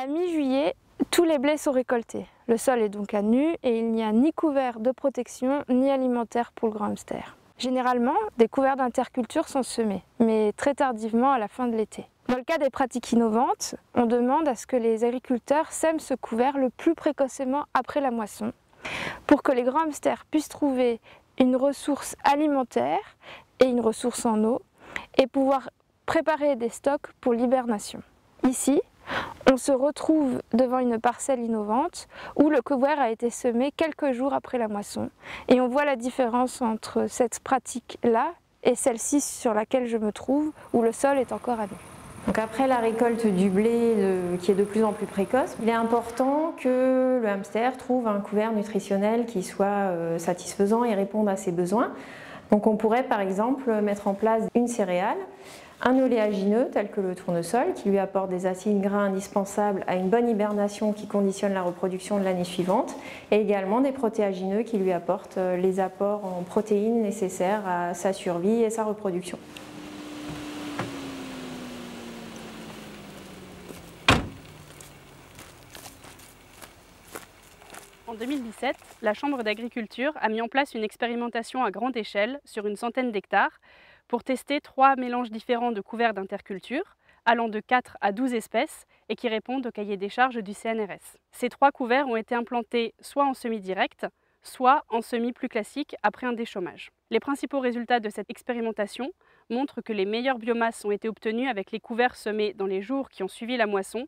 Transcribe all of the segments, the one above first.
la mi-juillet, tous les blés sont récoltés. Le sol est donc à nu et il n'y a ni couvert de protection ni alimentaire pour le grand hamster. Généralement, des couverts d'interculture sont semés, mais très tardivement à la fin de l'été. Dans le cas des pratiques innovantes, on demande à ce que les agriculteurs sèment ce couvert le plus précocement après la moisson, pour que les grands hamsters puissent trouver une ressource alimentaire et une ressource en eau, et pouvoir préparer des stocks pour l'hibernation. Ici, on se retrouve devant une parcelle innovante où le couvert a été semé quelques jours après la moisson, et on voit la différence entre cette pratique-là et celle-ci sur laquelle je me trouve, où le sol est encore à nu. Donc après la récolte du blé qui est de plus en plus précoce, il est important que le hamster trouve un couvert nutritionnel qui soit satisfaisant et réponde à ses besoins. Donc on pourrait par exemple mettre en place une céréale, un oléagineux tel que le tournesol qui lui apporte des acides gras indispensables à une bonne hibernation qui conditionne la reproduction de l'année suivante, et également des protéagineux qui lui apportent les apports en protéines nécessaires à sa survie et sa reproduction. En 2017, la Chambre d'agriculture a mis en place une expérimentation à grande échelle sur une centaine d'hectares pour tester 3 mélanges différents de couverts d'interculture, allant de 4 à 12 espèces et qui répondent au cahier des charges du CNRS. Ces 3 couverts ont été implantés soit en semis direct, soit en semis plus classique après un déchômage. Les principaux résultats de cette expérimentation montrent que les meilleures biomasses ont été obtenues avec les couverts semés dans les jours qui ont suivi la moisson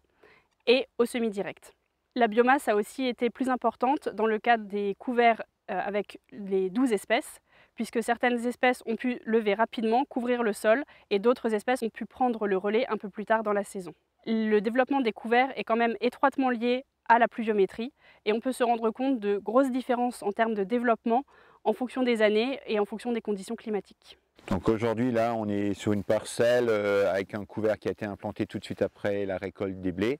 et au semis direct. La biomasse a aussi été plus importante dans le cadre des couverts avec les 12 espèces, puisque certaines espèces ont pu lever rapidement, couvrir le sol, et d'autres espèces ont pu prendre le relais un peu plus tard dans la saison. Le développement des couverts est quand même étroitement lié à la pluviométrie, et on peut se rendre compte de grosses différences en termes de développement en fonction des années et en fonction des conditions climatiques. Donc aujourd'hui, là, on est sur une parcelle avec un couvert qui a été implanté tout de suite après la récolte des blés.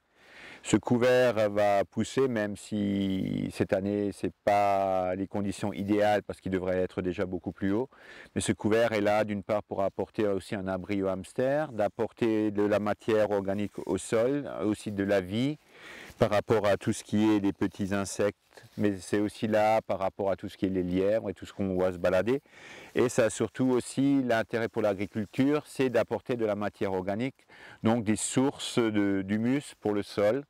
Ce couvert va pousser, même si cette année, ce n'est pas les conditions idéales parce qu'il devrait être déjà beaucoup plus haut. Mais ce couvert est là d'une part pour apporter aussi un abri au hamster, d'apporter de la matière organique au sol, aussi de la vie par rapport à tout ce qui est des petits insectes, mais c'est aussi là par rapport à tout ce qui est les lièvres et tout ce qu'on voit se balader. Et ça a surtout aussi l'intérêt pour l'agriculture, c'est d'apporter de la matière organique, donc des sources d'humus pour le sol,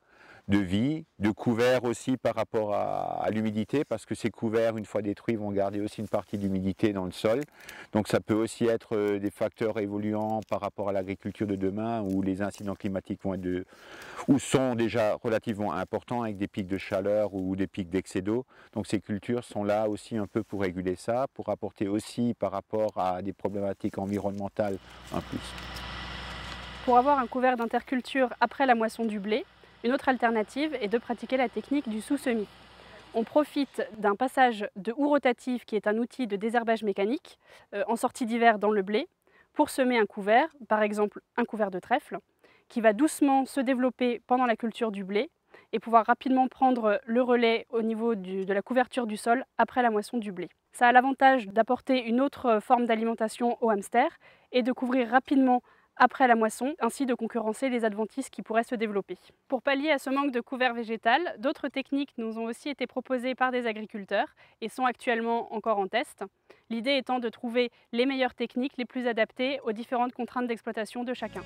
de vie, de couverts aussi par rapport à l'humidité, parce que ces couverts, une fois détruits, vont garder aussi une partie d'humidité dans le sol. Donc ça peut aussi être des facteurs évoluants par rapport à l'agriculture de demain, où les incidents climatiques vont être ou sont déjà relativement importants, avec des pics de chaleur ou des pics d'excès d'eau. Donc ces cultures sont là aussi un peu pour réguler ça, pour apporter aussi par rapport à des problématiques environnementales un plus. Pour avoir un couvert d'interculture après la moisson du blé, une autre alternative est de pratiquer la technique du sous-semis. On profite d'un passage de houe rotative qui est un outil de désherbage mécanique en sortie d'hiver dans le blé pour semer un couvert, par exemple un couvert de trèfle, qui va doucement se développer pendant la culture du blé et pouvoir rapidement prendre le relais au niveau de la couverture du sol après la moisson du blé. Ça a l'avantage d'apporter une autre forme d'alimentation aux hamsters et de couvrir rapidement après la moisson, ainsi de concurrencer les adventices qui pourraient se développer. Pour pallier à ce manque de couvert végétal, d'autres techniques nous ont aussi été proposées par des agriculteurs et sont actuellement encore en test. L'idée étant de trouver les meilleures techniques les plus adaptées aux différentes contraintes d'exploitation de chacun.